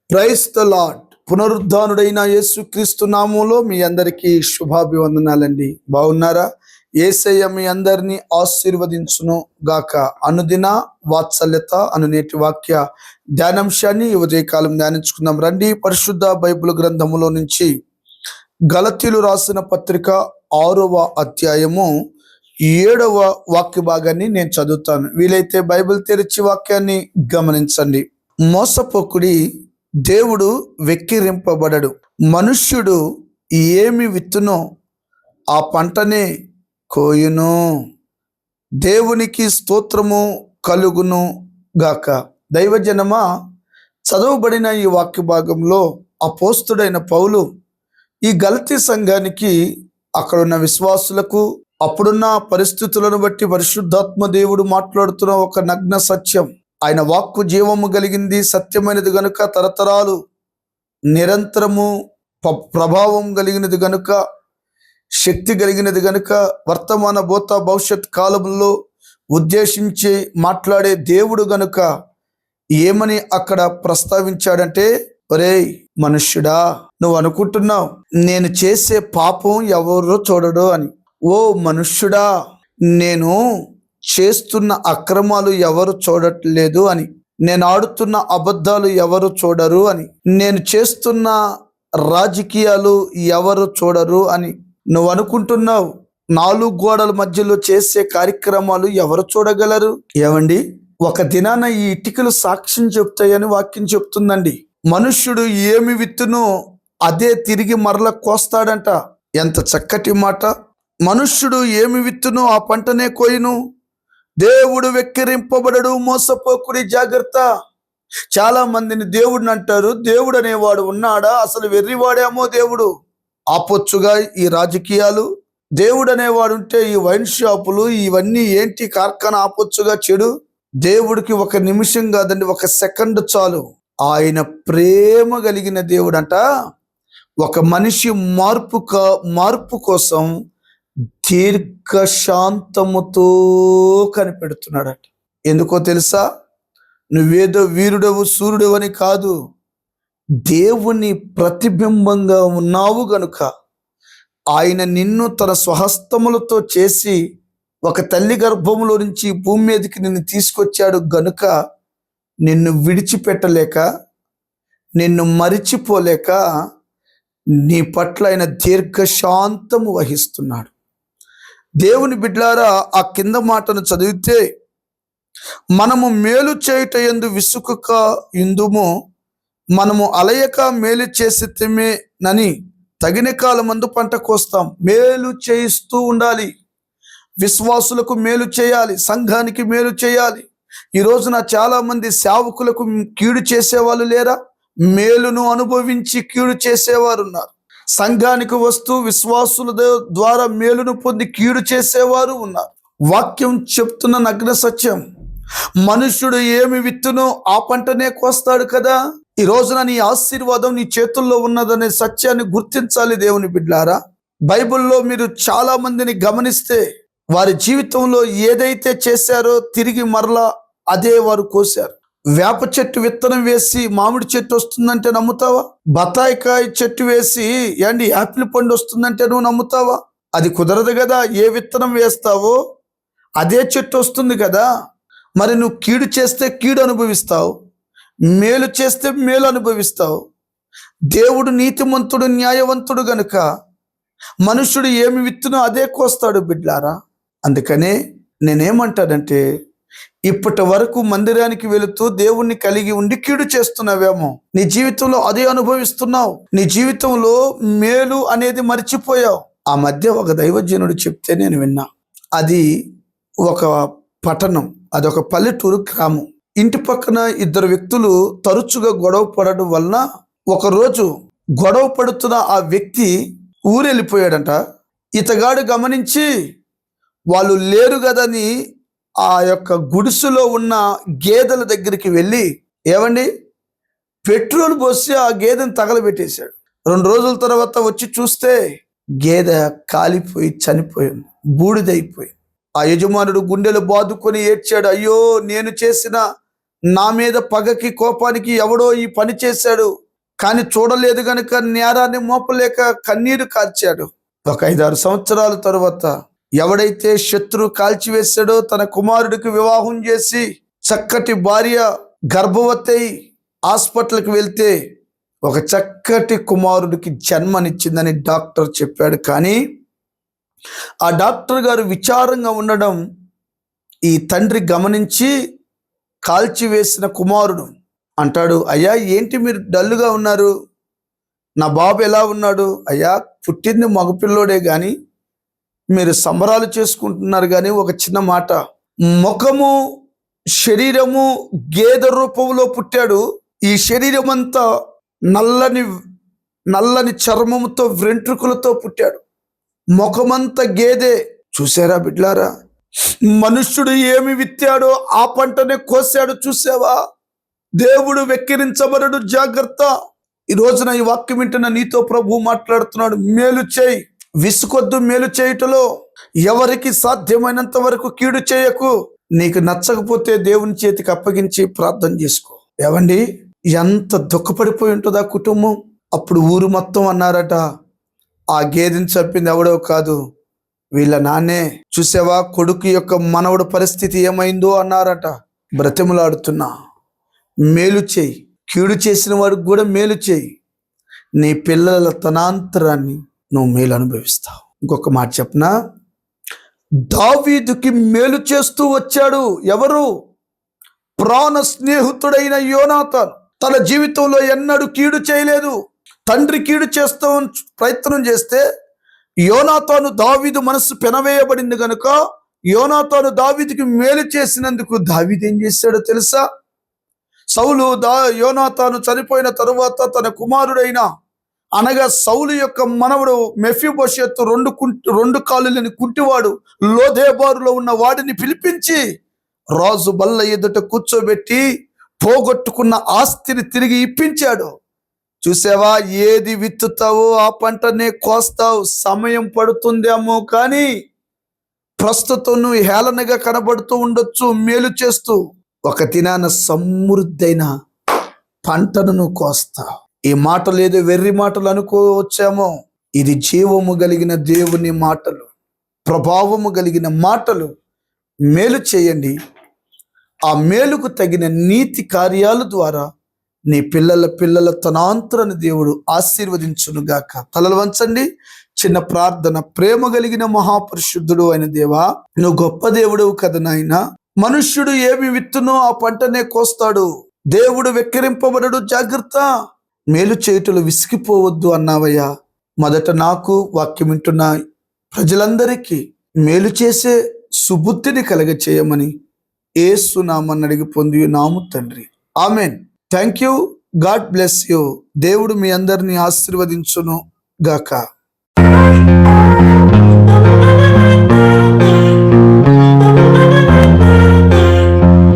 Praise the lord. పునరుద్ధానుడైన యేసుక్రీస్తు నామంలో మీ అందరికీ శుభాభివందనాలండి. బాగున్నారా? యేసయ్య మీ అందరినీ ఆశీర్వదించును గాక. అనుదిన వాత్సల్యత అను నేటి వాక్య ధ్యానాంశాన్ని ఉదయకాలం ధ్యానించుకుందాం రండి. పరిశుద్ధ బైబిల్ గ్రంథములో నుంచి గలతీలు రాసిన పత్రిక 6వ అధ్యాయము 7వ వాక్య భాగాన్ని నేను చదువుతాను. వీలైతే బైబిల్ తెరిచి వాక్యాన్ని గమనించండి. మోసపోకుడి, దేవుడు వెక్కిరింపబడడు. మనుష్యుడు ఏమి విత్తునో ఆ పంటనే కోయును. దేవునికి స్తోత్రము కలుగును గాక. దైవజనమా, చదవబడిన ఈ వాక్య భాగంలో అపోస్తుడైన పౌలు ఈ గలతీ సంఘానికి, అక్కడున్న విశ్వాసులకు, అప్పుడున్న పరిస్థితులను బట్టి పరిశుద్ధాత్మ దేవుడు మాట్లాడుతున్న ఒక నగ్న సత్యం. ఆయన వాక్కు జీవము కలిగింది, సత్యమైనది గనుక, తరతరాలు నిరంతరము ప్రభావం కలిగినది గనుక, శక్తి కలిగినది గనుక, వర్తమాన భూత భవిష్యత్ కాలంలో ఉద్దేశించి మాట్లాడే దేవుడు గనుక ఏమని అక్కడ ప్రస్తావించాడంటే, ఒరేయ్ మనుష్యుడా, నువ్వు అనుకుంటున్నావు నేను చేసే పాపం ఎవరో చూడడు అని. ఓ మనుష్యుడా, నేను చేస్తున్న అక్రమాలు ఎవరు చూడట్లేదు అని, నేను ఆడుతున్న అబద్ధాలు ఎవరు చూడరు అని, నేను చేస్తున్న రాజకీయాలు ఎవరు చూడరు అని నువ్వు అనుకుంటున్నావు. 4 గోడల మధ్యలో చేసే కార్యక్రమాలు ఎవరు చూడగలరు? ఏమండి, ఒక దినాన ఈ ఇటుకలు సాక్ష్యం చెప్తాయని వాక్యం చెప్తుందండి. మనుష్యుడు ఏమి విత్తునో అదే తిరిగి మరల కోస్తాడంట. ఎంత చక్కటి మాట! మనుష్యుడు ఏమి విత్తునో ఆ పంటనే కోయును. దేవుడు వెక్కిరింపబడడు, మోసపోకుడి, జాగ్రత్త. చాలా మందిని దేవుడిని అంటారు. దేవుడు అనేవాడు ఉన్నాడా? అసలు వెర్రివాడేమో దేవుడు. ఆపొచ్చుగా ఈ రాజకీయాలు. దేవుడు అనేవాడు ఉంటే ఈ వైన్ షాపులు ఇవన్నీ ఏంటి? కార్ఖానా ఆపొచ్చుగా చెడు. దేవుడికి ఒక నిమిషం కాదండి, ఒక సెకండ్ చాలు. ఆయన ప్రేమ కలిగిన దేవుడంట. ఒక మనిషి మార్పు కోసం దీర్ఘశాంతముతో కనిపెడుతున్నాడట. ఎందుకో తెలుసా? నువ్వేదో వీరుడవు సూర్యుడవు అని కాదు, దేవుని ప్రతిబింబంగా ఉన్నావు గనుక ఆయన నిన్ను తన స్వహస్తములతో చేసి ఒక తల్లి గర్భములో నుంచి భూమి మీదకి నిన్ను తీసుకొచ్చాడు గనుక నిన్ను విడిచిపెట్టలేక, నిన్ను మరిచిపోలేక నీ పట్ల ఆయన దీర్ఘశాంతము వహిస్తున్నాడు. దేవుని బిడ్డలారా, ఆ కింద మాటను చదివితే, మనము మేలు చేయుట యందు విసుకక యుందుము, మనము అలయక మేలు చేసితేమేనని తగిన కాలమందు పంట కోస్తాం. మేలు చేయిస్తూ ఉండాలి. విశ్వాసులకు మేలు చేయాలి, సంఘానికి మేలు చేయాలి. ఈ రోజున చాలా మంది సేవకులకు కీడు చేసేవాళ్ళు లేరా? మేలును అనుభవించి కీడు చేసేవారు ఉన్నారు. సంఘానికి వస్తూ విశ్వాసుల ద్వారా మేలును పొంది కీడు చేసేవారు ఉన్నారు. వాక్యం చెప్తున్న నగ్న సత్యం. మనుష్యుడు ఏమి విత్తునో ఆ పంటనే కోస్తాడు కదా. ఈ రోజున నీ ఆశీర్వాదం నీ చేతుల్లో ఉన్నదనే సత్యాన్ని గుర్తించాలి దేవుని బిడ్డలారా. బైబిల్లో మీరు చాలా మందిని గమనిస్తే, వారి జీవితంలో ఏదైతే చేశారో తిరిగి మరలా అదే వారు కోశారు. వేప చెట్టు విత్తనం వేసి మామిడి చెట్టు వస్తుందంటే నమ్ముతావా? బత్తాయికాయ చెట్టు వేసి యాపిల్ పండు వస్తుందంటే నువ్వు నమ్ముతావా? అది కుదరదు కదా. ఏ విత్తనం వేస్తావో అదే చెట్టు వస్తుంది కదా. మరి నువ్వు కీడు చేస్తే కీడు అనుభవిస్తావు, మేలు చేస్తే మేలు అనుభవిస్తావు. దేవుడు నీతిమంతుడు, న్యాయవంతుడు గనుక మనుష్యుడు ఏమి విత్తునో అదే కోస్తాడు బిడ్లారా. అందుకనే నేనేమంటానంటే, ఇప్పటి వరకు మందిరానికి వెళుతూ దేవుణ్ణి కలిగి ఉండి కీడు చేస్తున్నావేమో, నీ జీవితంలో అదే అనుభవిస్తున్నావు. నీ జీవితంలో మేలు అనేది మర్చిపోయావు. ఆ మధ్య ఒక దైవజనుడు చెప్తే నేను విన్నా. అది ఒక పట్టణం, అదొక పల్లెటూరు గ్రామం. ఇంటి పక్కన 2 వ్యక్తులు తరచుగా గొడవ పడడం వలన ఒకరోజు గొడవ పడుతున్న ఆ వ్యక్తి ఊరెళ్ళిపోయాడంట. ఇతగాడు గమనించి వాళ్ళు లేరు కదని ఆ యొక్క గుడిసెలో ఉన్న గేదెల దగ్గరికి వెళ్ళి, ఏమండి, పెట్రోల్ పోసి ఆ గేదెను తగలబెట్టేశాడు. 2 రోజుల తర్వాత వచ్చి చూస్తే గేదె కాలిపోయి చనిపోయింది, బూడిదైపోయింది. ఆ యజమానుడు గుండెలు బాదుకొని ఏడ్చాడు. అయ్యో, నేను చేసిన నా మీద పగకి కోపానికి ఎవడో ఈ పని చేశాడు, కానీ చూడలేదు గనుక నేరాన్ని మోపలేక కన్నీరు కార్చాడు. ఒక 5-6 సంవత్సరాల తరువాత ఎవడైతే శత్రువు కాల్చివేశాడో తన కుమారుడికి వివాహం చేసి చక్కటి భార్య గర్భవతి హాస్పిటల్కి వెళ్తే ఒక చక్కటి కుమారుడికి జన్మనిచ్చిందని డాక్టర్ చెప్పాడు. కానీ ఆ డాక్టర్ గారు విచారంగా ఉండడం ఈ తండ్రి గమనించి కాల్చివేసిన కుమారుడు అంటాడు, అయ్యా ఏంటి మీరు డల్లుగా ఉన్నారు, నా బాబు ఎలా ఉన్నాడు? అయ్యా పుట్టింది మగపిల్లోడే కానీ మీరు సంబరాలు చేసుకుంటున్నారు. కానీ ఒక చిన్న మాట, ముఖము శరీరము గేదె రూపంలో పుట్టాడు. ఈ శరీరం అంతా నల్లని చర్మముతో వెంట్రుకలతో పుట్టాడు. ముఖమంతా గేదె. చూసారా బిడ్లారా, మనుష్యుడు ఏమి విత్తాడో ఆ పంటనే కోసాడు. చూసావా? దేవుడు వెక్కిరించబడడు, జాగ్రత్త. ఈ రోజున ఈ వాక్యం వింటున్న నీతో ప్రభు మాట్లాడుతున్నాడు, మేలు చేయి, విసుకొద్దు మేలు చేయుటలో. ఎవరికి సాధ్యమైనంత వరకు కీడు చేయకు. నీకు నచ్చకపోతే దేవుని చేతికి అప్పగించి ప్రార్థన చేసుకో. ఏవండి, ఎంత దుఃఖపడిపోయి ఉంటుందా కుటుంబం. అప్పుడు ఊరు మొత్తం అన్నారట, ఆ గేదెని చంపింది ఎవడో కాదు, వీళ్ళ నాన్నే. చూసావా కొడుకు యొక్క మనవడు పరిస్థితి ఏమైందో అన్నారట. బ్రతిమలాడుతున్నా, మేలు చేయి, కీడు చేసిన వాడికి కూడా మేలు చేయి. నీ పిల్లల తనాంతరాన్ని నువ్వు మేలు అనుభవిస్తావు. ఇంకొక మాట చెప్పనా, దావీదుకి మేలు చేస్తూ వచ్చాడు ఎవరు? ప్రాణ స్నేహితుడైన యోనాతాను. తన జీవితంలో ఎన్నడూ కీడు చేయలేదు. తండ్రి కీడు చేస్తూ ప్రయత్నం చేస్తే యోనాతాను దావీదు మనస్సు పెనవేయబడింది గనుక యోనాతాను దావీదుకి మేలు చేసినందుకు దావీదు ఏం చేశాడో తెలుసా? సౌలు యోనాతాను చనిపోయిన తరువాత తన కుమారుడైన అనగా సౌలు యొక్క మనవడు మెఫీబోషెతు రెండు కాళ్ళు లేని కుంటివాడు లోదేబారులో ఉన్న వాడిని పిలిపించి రాజు బల్ల ఎదుట కూర్చోబెట్టి పోగొట్టుకున్న ఆస్తిని తిరిగి ఇప్పించాడు. చూసావా, ఏది విత్తుతావో ఆ పంటనే కోస్తావు. సమయం పడుతుందేమో కానీ ప్రస్తుతం నువ్వు హేళనగా కనబడుతూ ఉండొచ్చు, మేలు చేస్తూ. ఒక దినాన సమృద్ధైన పంటను నువ్వు కోస్తావు. ఈ మాటలు ఏదో వెర్రి మాటలు అనుకోవచ్చేమో, ఇది జీవము కలిగిన దేవుని మాటలు, ప్రభావము కలిగిన మాటలు. మేలు చేయండి, ఆ మేలుకు తగిన నీతి కార్యాల ద్వారా నీ పిల్లల తనాంతరాన్ని దేవుడు ఆశీర్వదించునుగాక. తలలు వంచండి, చిన్న ప్రార్థన. ప్రేమ కలిగిన మహాపరిశుద్ధుడు అయిన దేవా, నువ్వు గొప్ప దేవుడవు కదా నాయనా. మనుష్యుడు ఏమి విత్తునో ఆ పంటనే కోస్తాడు. దేవుడు వెక్కిరింపబడడు, జాగ్రత్త. మేలు చేయుటలు విసిగిపోవద్దు అన్నావయ్యా. మొదట నాకు, వాక్యం వింటున్న ప్రజలందరికీ మేలు చేసే సుబుద్ధిని కలగ చేయమని యేసు నామమున అడిగి పొంది నాము తండ్రి, amen. Thank you. God bless you. దేవుడు మీ అందరినీ ఆశీర్వదించును గాక.